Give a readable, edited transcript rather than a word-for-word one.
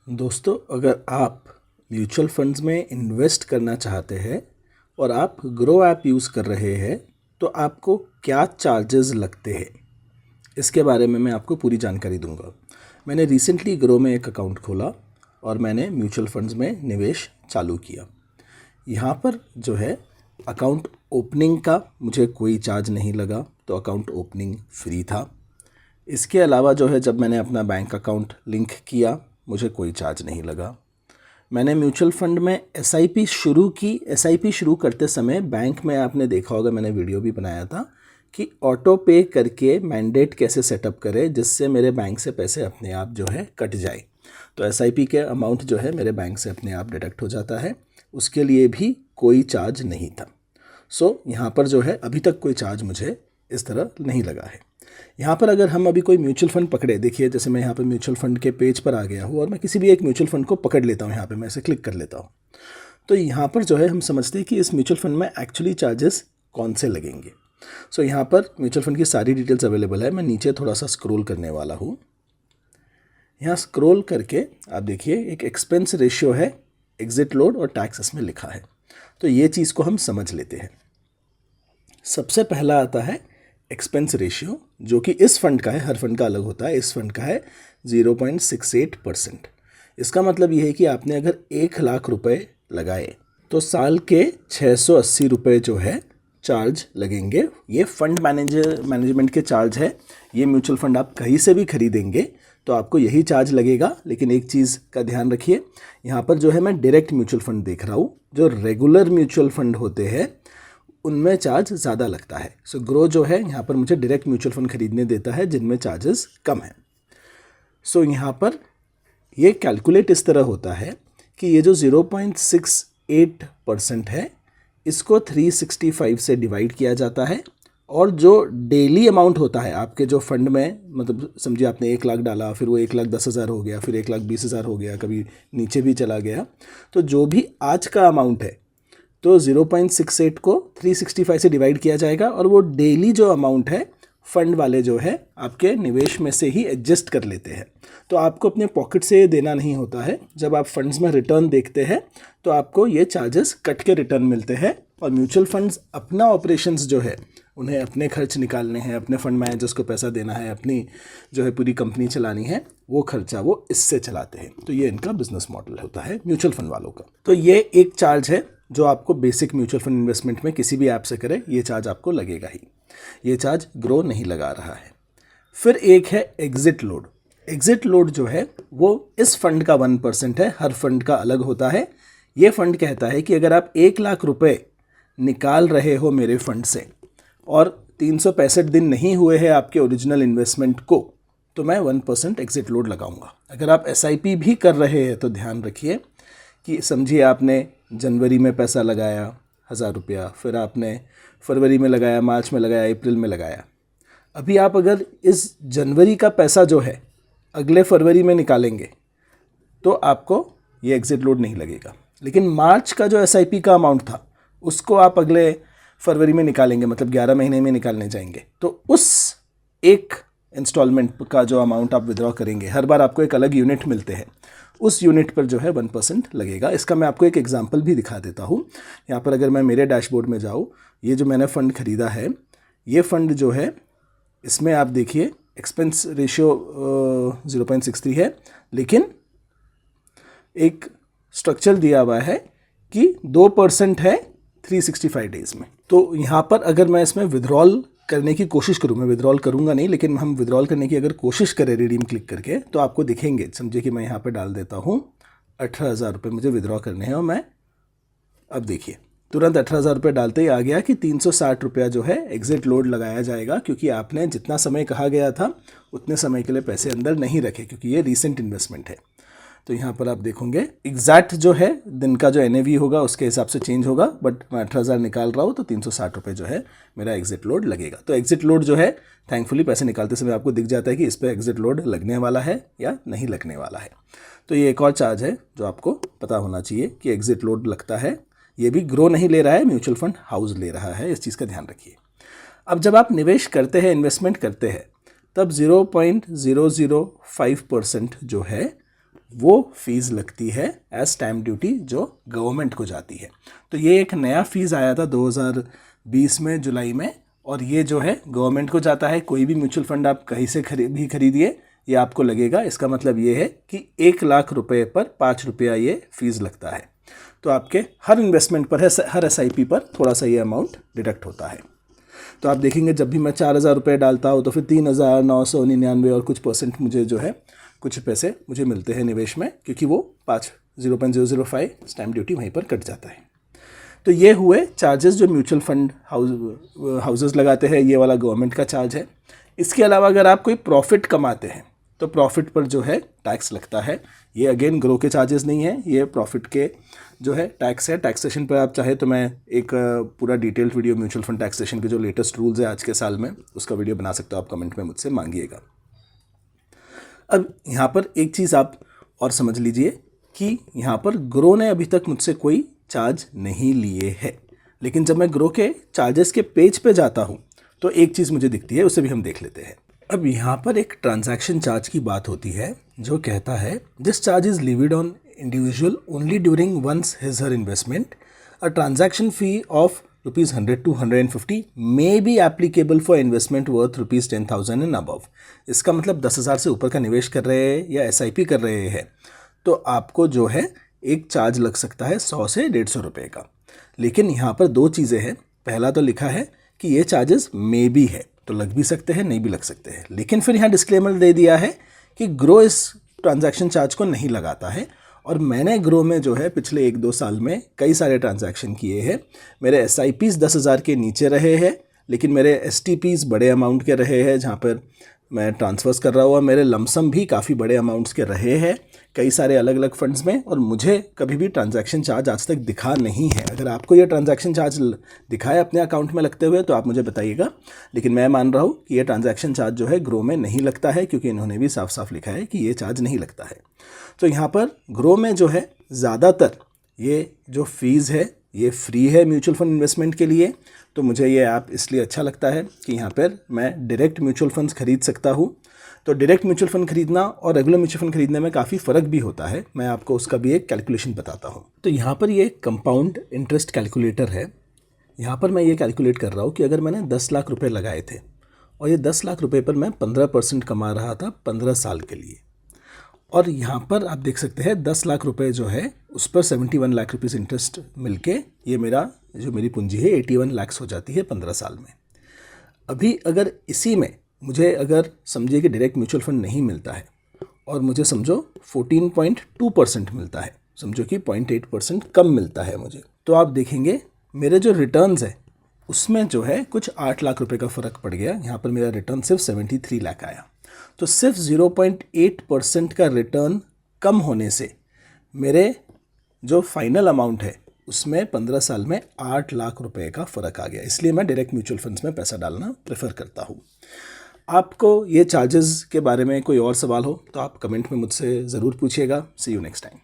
दोस्तों, अगर आप म्यूचुअल फंड्स में इन्वेस्ट करना चाहते हैं और आप ग्रो ऐप यूज़ कर रहे हैं तो आपको क्या चार्जेस लगते हैं, इसके बारे में मैं आपको पूरी जानकारी दूंगा। मैंने रिसेंटली ग्रो में एक अकाउंट खोला और मैंने म्यूचुअल फंड्स में निवेश चालू किया। यहाँ पर जो है अकाउंट ओपनिंग का मुझे कोई चार्ज नहीं लगा, तो अकाउंट ओपनिंग फ्री था। इसके अलावा जो है जब मैंने अपना बैंक अकाउंट लिंक किया मुझे कोई चार्ज नहीं लगा। मैंने म्यूचुअल फंड में एसआईपी शुरू की। एसआईपी शुरू करते समय बैंक में आपने देखा होगा, मैंने वीडियो भी बनाया था कि ऑटो पे करके मैंडेट कैसे सेटअप करें जिससे मेरे बैंक से पैसे अपने आप जो है कट जाए। तो एसआईपी के अमाउंट जो है मेरे बैंक से अपने आप डिडक्ट हो जाता है, उसके लिए भी कोई चार्ज नहीं था। यहाँ पर जो है अभी तक कोई चार्ज मुझे इस तरह नहीं लगा है। यहाँ पर अगर हम अभी कोई म्यूचुअल फंड पकड़े, देखिए जैसे मैं यहाँ पर म्यूचुअल फंड के पेज पर आ गया हूँ और मैं किसी भी एक म्यूचुअल फंड को पकड़ लेता हूँ, यहाँ पे मैं इसे क्लिक कर लेता हूँ, तो यहाँ पर जो है हम समझते हैं कि इस म्यूचुअल फंड में एक्चुअली चार्जेस कौन से लगेंगे। यहाँ पर म्यूचुअल फंड की सारी डिटेल्स अवेलेबल है। मैं नीचे थोड़ा सा स्क्रॉल करने वाला हूँ। यहाँ स्क्रॉल करके आप देखिए एक एक्सपेंस रेशियो है, एग्जिट लोड और टैक्स इसमें लिखा है। तो ये चीज़ को हम समझ लेते हैं। सबसे पहला आता है एक्सपेंस रेशियो, जो कि इस फंड का है, हर फंड का अलग होता है। इस फंड का है 0.68%। इसका मतलब ये है कि आपने अगर 1,00,000 रुपए लगाए तो साल के 680 रुपये जो है चार्ज लगेंगे। ये फंड मैनेजमेंट के चार्ज है। ये म्यूचुअल फंड आप कहीं से भी खरीदेंगे तो आपको यही चार्ज लगेगा। लेकिन एक चीज़ का ध्यान रखिए, यहाँ पर जो है मैं डायरेक्ट म्यूचुअल फंड देख रहा हूँ। जो रेगुलर म्यूचुअल फंड होते हैं उनमें चार्ज ज़्यादा लगता है। ग्रो जो है यहाँ पर मुझे डायरेक्ट म्यूचुअल फंड खरीदने देता है जिनमें चार्जेस कम हैं। यहाँ पर ये कैलकुलेट इस तरह होता है कि ये जो 0.68% है इसको 365 से डिवाइड किया जाता है, और जो डेली अमाउंट होता है आपके जो फंड में, मतलब समझिए आपने 1,00,000 डाला, फिर वो 1,10,000 हो गया, फिर 1,20,000 हो गया, कभी नीचे भी चला गया, तो जो भी आज का अमाउंट है तो 0.68 को 365 से डिवाइड किया जाएगा, और वो डेली जो अमाउंट है फंड वाले जो है आपके निवेश में से ही एडजस्ट कर लेते हैं। तो आपको अपने पॉकेट से देना नहीं होता है। जब आप फंड्स में रिटर्न देखते हैं तो आपको ये चार्जेस कट के रिटर्न मिलते हैं। और म्यूचुअल फंड्स अपना ऑपरेशंस जो है, उन्हें अपने खर्च निकालने हैं, अपने फंड मैनेजर्स को पैसा देना है, अपनी जो है पूरी कंपनी चलानी है, वो खर्चा वो इससे चलाते हैं। तो ये इनका बिजनेस मॉडल होता है म्यूचुअल फंड वालों का। तो ये एक चार्ज है जो आपको बेसिक म्यूचुअल फंड इन्वेस्टमेंट में किसी भी ऐप से करें, ये चार्ज आपको लगेगा ही। ये चार्ज ग्रो नहीं लगा रहा है। फिर एक है एग्जिट लोड। एग्जिट लोड जो है वो इस फंड का 1% है, हर फंड का अलग होता है। ये फंड कहता है कि अगर आप 1,00,000 रुपए निकाल रहे हो मेरे फंड से और 365 दिन नहीं हुए हैं आपके ओरिजिनल इन्वेस्टमेंट को, तो मैं 1% एग्जिट लोड लगाऊंगा। अगर आप एसआईपी भी कर रहे हैं तो ध्यान रखिए कि समझिए आपने जनवरी में पैसा लगाया 1,000 रुपया, फिर आपने फरवरी में लगाया, मार्च में लगाया, अप्रैल में लगाया। अभी आप अगर इस जनवरी का पैसा जो है अगले फरवरी में निकालेंगे तो आपको ये एग्जिट लोड नहीं लगेगा। लेकिन मार्च का जो एसआईपी का अमाउंट था उसको आप अगले फरवरी में निकालेंगे, मतलब 11 महीने में निकालने जाएंगे, तो उस एक इंस्टॉलमेंट का जो अमाउंट आप विड्रॉ करेंगे, हर बार आपको एक अलग यूनिट मिलते हैं, उस यूनिट पर जो है 1% लगेगा। इसका मैं आपको एक एग्जांपल भी दिखा देता हूँ। यहाँ पर अगर मैं मेरे डैशबोर्ड में जाऊँ, ये जो मैंने फ़ंड ख़रीदा है, ये फ़ंड जो है इसमें आप देखिए एक्सपेंस रेशियो 0.63 है, लेकिन एक स्ट्रक्चर दिया हुआ है कि 2% है 365 डेज़ में। तो यहाँ पर अगर मैं इसमें विड्रॉल करने की कोशिश करूँ, मैं विड्रॉल करूँगा नहीं, लेकिन हम विड्रॉल करने की अगर कोशिश करें रिडीम क्लिक करके, तो आपको दिखेंगे। समझिए कि मैं यहाँ पे डाल देता हूँ 18,000 रुपये मुझे विड्रॉ करने हैं, और मैं अब देखिए तुरंत 18,000 रुपये डालते ही आ गया कि 360 रुपया जो है एग्जिट लोड लगाया जाएगा, क्योंकि आपने जितना समय कहा गया था उतने समय के लिए पैसे अंदर नहीं रखे, क्योंकि ये रीसेंट इन्वेस्टमेंट है। तो यहाँ पर आप देखोगे एग्जैक्ट जो है दिन का जो एनएवी होगा उसके हिसाब से चेंज होगा, बट मैं 18,000 निकाल रहा हूँ तो 360 रुपये जो है मेरा एग्जिट लोड लगेगा। तो एग्जिट लोड जो है थैंकफुली पैसे निकालते समय आपको दिख जाता है कि इस पर एग्जिट लोड लगने वाला है या नहीं लगने वाला है। तो ये एक और चार्ज है जो आपको पता होना चाहिए कि एग्जिट लोड लगता है। ये भी ग्रो नहीं ले रहा है, म्यूचुअल फंड हाउस ले रहा है, इस चीज़ का ध्यान रखिए। अब जब आप निवेश करते हैं, इन्वेस्टमेंट करते हैं, तब 0.005% जो है वो फीस लगती है एज स्टैम्प ड्यूटी जो गवर्नमेंट को जाती है। तो ये एक नया फीस आया था 2020 में जुलाई में, और ये जो है गवर्नमेंट को जाता है। कोई भी म्यूचुअल फंड आप कहीं से खरीदिए ये आपको लगेगा। इसका मतलब ये है कि 1 लाख रुपए पर 5 रुपया ये फीस लगता है। तो आपके हर इन्वेस्टमेंट पर हर SIP पर थोड़ा सा ये अमाउंट डिडक्ट होता है। तो आप देखेंगे जब भी मैं 4,000 रुपये डालता हूँ तो फिर 3,999 और कुछ परसेंट मुझे जो है कुछ पैसे मुझे मिलते हैं निवेश में, क्योंकि वो 0.005 स्टैम्प ड्यूटी वहीं पर कट जाता है। तो ये हुए चार्जेस जो म्यूचुअल फंड हाउसेस लगाते हैं, ये वाला गवर्नमेंट का चार्ज है। इसके अलावा अगर आप कोई प्रॉफिट कमाते हैं तो प्रॉफिट पर जो है टैक्स लगता है। ये अगेन ग्रो के चार्जेस नहीं है, ये प्रॉफिट के जो है टैक्स है। टैक्सेशन पर आप चाहे तो मैं एक पूरा detailed video mutual fund taxation के जो लेटेस्ट रूल्स है आज के साल में, उसका वीडियो बना सकते हो आप, कमेंट में मुझसे मांगिएगा। अब यहाँ पर एक चीज़ आप और समझ लीजिए कि यहाँ पर ग्रो ने अभी तक मुझसे कोई चार्ज नहीं लिए है, लेकिन जब मैं ग्रो के चार्जेस के पेज पे जाता हूँ तो एक चीज़ मुझे दिखती है, उसे भी हम देख लेते हैं। अब यहाँ पर एक ट्रांजैक्शन चार्ज की बात होती है जो कहता है this charge is levied on individual only during once his her investment. A transaction fee of ₹100 to 150 may be applicable for investment worth ₹10,000 and above. इसका मतलब 10,000 से ऊपर का निवेश कर रहे हैं या SIP कर रहे हैं तो आपको जो है एक चार्ज लग सकता है 100 से 150 रुपये का। लेकिन यहाँ पर दो चीज़ें हैं। पहला तो लिखा है कि ये चार्जेस मे बी है, तो लग भी सकते हैं नहीं भी लग सकते हैं। लेकिन फिर यहाँ डिस्क्लेमर दे दिया है कि ग्रो इस ट्रांजैक्शन चार्ज को नहीं लगाता है। और मैंने ग्रो में जो है पिछले 1-2 साल में कई सारे ट्रांजैक्शन किए हैं। मेरे SIPs 10,000 के नीचे रहे हैं, लेकिन मेरे STPs बड़े अमाउंट के रहे हैं जहाँ पर मैं ट्रांसफर्स कर रहा हुआ। मेरे लमसम भी काफ़ी बड़े अमाउंट्स के रहे हैं कई सारे अलग अलग फंड्स में, और मुझे कभी भी ट्रांजैक्शन चार्ज आज तक दिखा नहीं है। अगर आपको ये ट्रांजैक्शन चार्ज दिखा है अपने अकाउंट में लगते हुए तो आप मुझे बताइएगा, लेकिन मैं मान रहा हूँ कि ये ट्रांजैक्शन चार्ज जो है ग्रो में नहीं लगता है, क्योंकि इन्होंने भी साफ साफ लिखा है कि ये चार्ज नहीं लगता है। तो यहाँ पर ग्रो में जो है ज़्यादातर ये जो फ़ीस है ये फ्री है म्यूचुअल फंड इन्वेस्टमेंट के लिए। तो मुझे ये ऐप इसलिए अच्छा लगता है कि यहाँ पर मैं डायरेक्ट म्यूचुअल फंड्स खरीद सकता हूँ। तो डायरेक्ट म्यूचुअल फंड खरीदना और रेगुलर म्यूचुअल फंड खरीदने में काफ़ी फ़र्क भी होता है। मैं आपको उसका भी एक कैलकुलेशन बताता हूँ। तो यहाँ पर ये कंपाउंड इंटरेस्ट कैलकुलेटर है। यहाँ पर मैं ये कैलकुलेट कर रहा हूँ कि अगर मैंने 10 लाख रुपए लगाए थे और ये 10 लाख रुपए पर मैं 15% कमा रहा था 15 साल के लिए, और यहाँ पर आप देख सकते हैं 10 लाख रुपए जो है उस पर 71 लाख रुपीज़ इंटरेस्ट मिलके ये मेरी पूंजी है 81 लाख हो जाती है 15 साल में। अभी अगर इसी में मुझे अगर समझिए कि डायरेक्ट म्यूचुअल फंड नहीं मिलता है और मुझे समझो 14.2% मिलता है, समझो कि 0.8% कम मिलता है मुझे, तो आप देखेंगे मेरे जो रिटर्न्स है उसमें जो है कुछ 8 लाख रुपए का फ़र्क पड़ गया। यहाँ पर मेरा रिटर्न सिर्फ 73 लाख आया। तो सिर्फ 0.8% का रिटर्न कम होने से मेरे जो फाइनल अमाउंट है उसमें 15 साल में 8 लाख रुपए का फ़र्क आ गया। इसलिए मैं डायरेक्ट म्यूचुअल फंड्स में पैसा डालना प्रेफर करता हूँ। आपको ये चार्जेस के बारे में कोई और सवाल हो तो आप कमेंट में मुझसे ज़रूर पूछिएगा। सी यू नेक्स्ट टाइम।